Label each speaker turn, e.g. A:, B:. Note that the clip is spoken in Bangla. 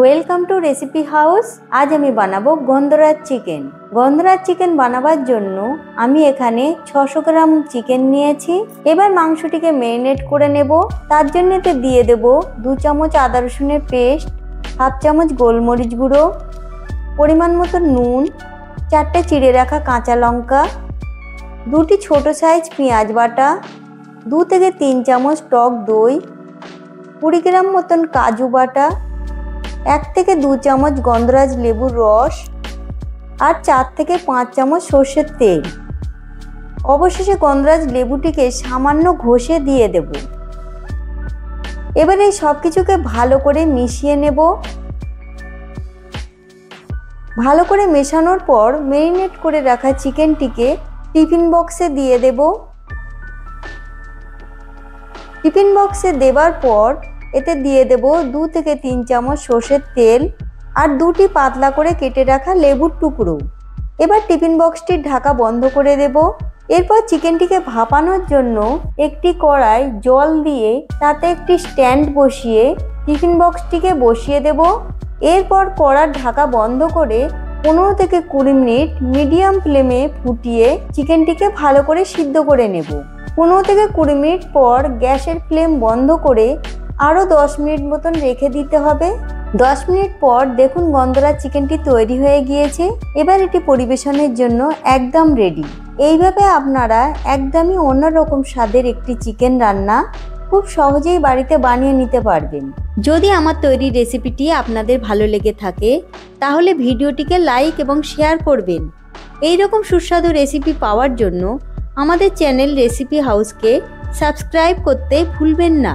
A: Welcome to recipe house. আজ আমি বানাবো গন্ধরাজ চিকেন। গন্ধরাজ চিকেন বানাবার জন্য আমি এখানে 600 গ্রাম চিকেন নিয়েছি। এবার মাংসটিকে ম্যারিনেট করে নেব। তার জন্য এতে দিয়ে দেব 2 চামচ আদা রসুনের পেস্ট, হাফ চামচ গোলমরিচ গুঁড়ো, পরিমাণ মতো নুন, 4টে চিড়ে রাখা কাঁচা লঙ্কা, 2টি ছোট সাইজ পেঁয়াজ বাটা, 2 থেকে 3 চামচ টক দই, 20 গ্রাম মতন কাজু বাটা, 1 থেকে 2 চামচ গন্ধরাজ লেবুর রস আর 4 থেকে 5 চামচ সর্ষের তেল। অবশেষে গন্ধরাজ লেবুটিকে সামান্য ঘষে দিয়ে দেব। এবার এই সব কিছুকে ভালো করে মিশিয়ে নেব। ভালো করে মেশানোর পর ম্যারিনেট করে রাখা চিকেনটিকে টিফিন বক্সে দিয়ে দেব। টিফিন বক্সে দেবার পর এতে দিয়ে দেব 2 থেকে 3 চামচ সর্ষের তেল আর 2টি পাতলা করে কেটে রাখা লেবুর টুকরো। এবার টিফিন বক্সটির ঢাকা বন্ধ করে দেব। এরপর চিকেনটিকে ভাপানোর জন্য একটি কড়াই জল দিয়ে তাতে একটি স্ট্যান্ড বসিয়ে টিফিন বক্সটিকে বসিয়ে দেব। এরপর কড়ার ঢাকা বন্ধ করে 15 থেকে 20 মিনিট মিডিয়াম ফ্লেমে ফুটিয়ে চিকেনটিকে ভালো করে সিদ্ধ করে নেব। 15 থেকে 20 মিনিট পর গ্যাসের ফ্লেম বন্ধ করে আরও 10 মিনিট মতন রেখে দিতে হবে। 10 মিনিট পর দেখুন গন্ধরাজ চিকেনটি তৈরি হয়ে গিয়েছে। এবার এটি পরিবেশনের জন্য একদম রেডি। এইভাবে আপনারা একদমই অন্যরকম স্বাদের একটি চিকেন রান্না খুব সহজেই বাড়িতে বানিয়ে নিতে পারবেন। যদি আমার তৈরি রেসিপিটি আপনাদের ভালো লেগে থাকে তাহলে ভিডিওটিকে লাইক এবং শেয়ার করবেন। এই রকম সুস্বাদু রেসিপি পাওয়ার জন্য আমাদের চ্যানেল রেসিপি হাউসকে সাবস্ক্রাইব করতে ভুলবেন না।